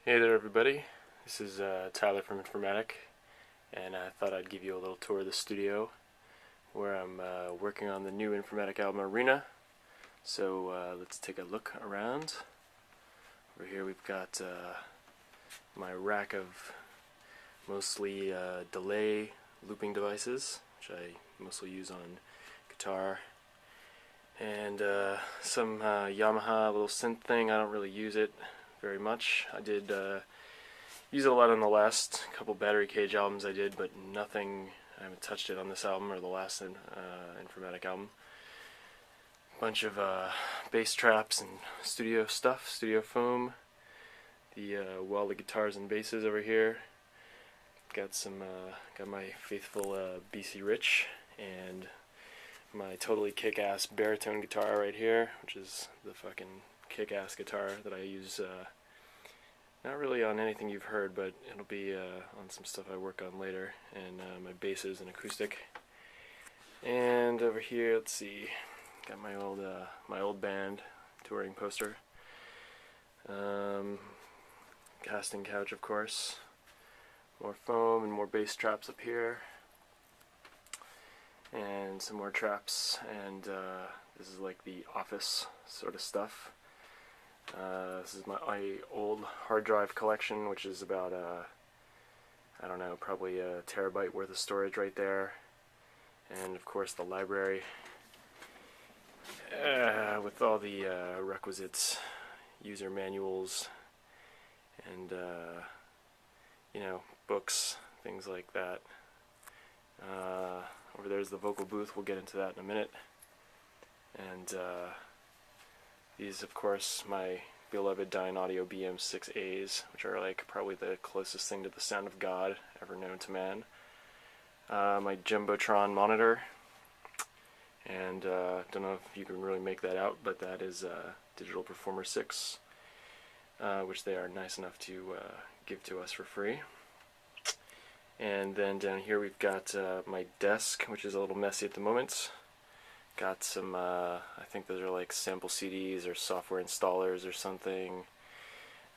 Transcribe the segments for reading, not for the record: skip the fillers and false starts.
Hey there everybody, this is Tyler from Informatic, and I thought I'd give you a little tour of the studio where I'm working on the new Informatic album Arena. So let's take a look around. Over here we've got my rack of mostly delay looping devices, which I mostly use on guitar, and some Yamaha little synth thing. I don't really use it very much. I did use it a lot on the last couple Battery Cage albums I did, but nothing, I haven't touched it on this album or the last Informatic album. Bunch of bass traps and studio stuff, studio foam. The welded guitars and basses over here. Got my faithful BC Rich and my totally kick-ass baritone guitar right here, which is the fucking kick-ass guitar that I use not really on anything you've heard, but it'll be on some stuff I work on later, and my basses and acoustic. And over here, let's see, got my old band touring poster. Casting couch, of course. More foam and more bass traps up here. And some more traps, and this is like the office sort of stuff. This is my old hard drive collection, which is about I don't know, probably a terabyte worth of storage right there. And of course the library with all the requisites, user manuals, and you know, books, things like that. Over there's the vocal booth. We'll get into that in a minute. And these, of course, my beloved Dynaudio BM6As, which are like probably the closest thing to the sound of God ever known to man. My Jumbotron monitor, and don't know if you can really make that out, but that is Digital Performer 6, which they are nice enough to give to us for free. And then down here we've got my desk, which is a little messy at the moment. Got some, I think those are like sample CDs or software installers or something.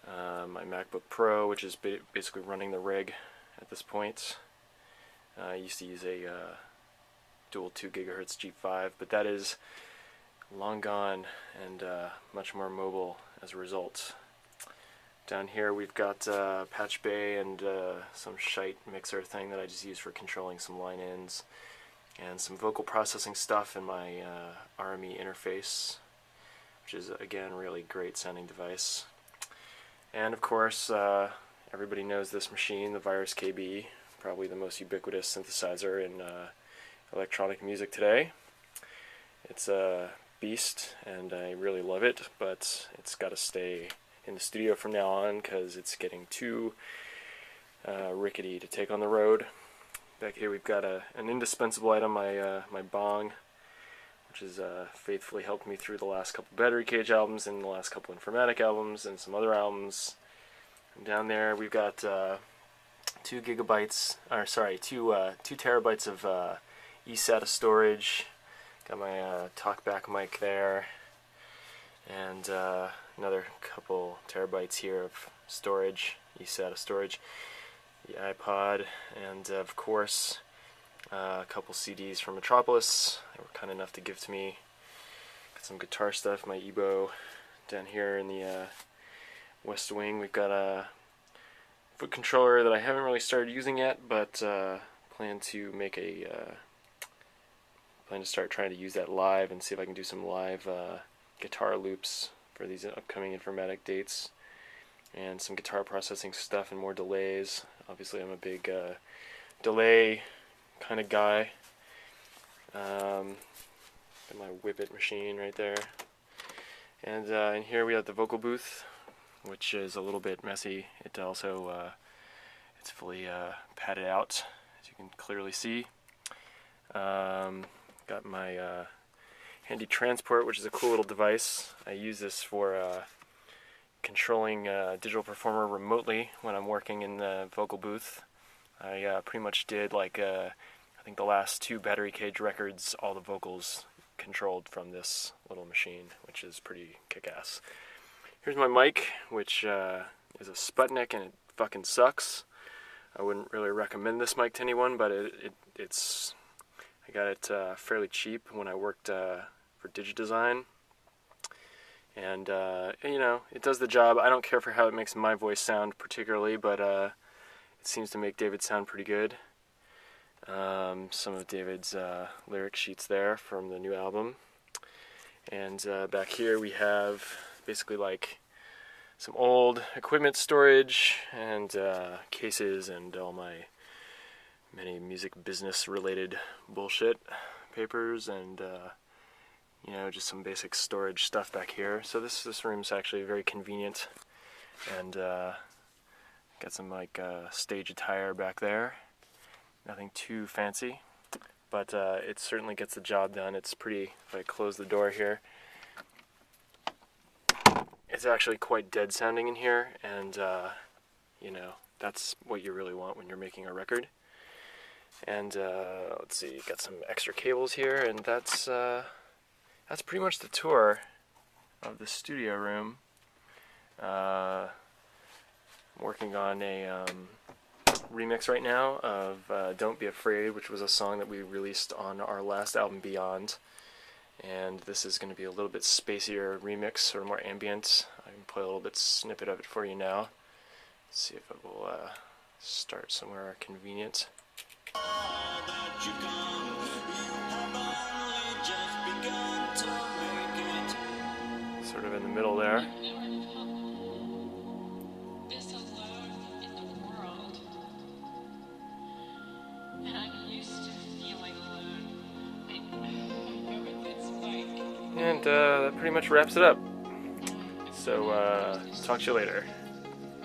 My MacBook Pro, which is basically running the rig at this point. I used to use a dual 2 GHz G5, but that is long gone and much more mobile as a result. Down here we've got Patch Bay and some shite mixer thing that I just use for controlling some line ins, and some vocal processing stuff in my RME interface, which is again really great sounding device. And of course everybody knows this machine, the Virus KB, probably the most ubiquitous synthesizer in electronic music today. It's a beast and I really love it, but it's got to stay in the studio from now on because it's getting too rickety to take on the road. Back here we've got an indispensable item, my bong, which has faithfully helped me through the last couple Battery Cage albums and the last couple Informatic albums and some other albums. And down there we've got 2 terabytes of eSATA storage. Got my talkback mic there, and another couple terabytes here of storage, eSATA storage, the iPod, and of course a couple CDs from Metropolis they were kind enough to give to me. Got some guitar stuff, my EBO. Down here in the West Wing we've got a foot controller that I haven't really started using yet, but plan to start trying to use that live and see if I can do some live guitar loops for these upcoming Informatic dates, and some guitar processing stuff and more delays. Obviously I'm a big delay kind of guy. Got my Whippet machine right there, and in here we have the vocal booth, which is a little bit messy. It also it's fully padded out, as you can clearly see. Got my handy transport, which is a cool little device. I use this for controlling Digital Performer remotely when I'm working in the vocal booth. I pretty much did like I think the last 2 Battery Cage records, all the vocals controlled from this little machine, which is pretty kick-ass. Here's my mic, which is a Sputnik, and it fucking sucks. I wouldn't really recommend this mic to anyone, but it's I got it fairly cheap when I worked for DigiDesign, and you know, it does the job. I don't care for how it makes my voice sound particularly, but it seems to make David sound pretty good. Some of David's lyric sheets there from the new album, and back here we have basically like some old equipment storage and cases and all my many music business related bullshit papers, and you know, just some basic storage stuff back here. So this room's actually very convenient, and got some like stage attire back there. Nothing too fancy, but it certainly gets the job done. It's pretty, if I close the door here, it's actually quite dead sounding in here, and you know, that's what you really want when you're making a record. And let's see, got some extra cables here, and that's pretty much the tour of the studio room. I'm working on a remix right now of Don't Be Afraid, which was a song that we released on our last album, Beyond. And this is going to be a little bit spacier remix, sort of more ambient. I can play a little bit snippet of it for you now. Let's see if it will start somewhere convenient. Sort of in the middle there. And that pretty much wraps it up. So, talk to you later.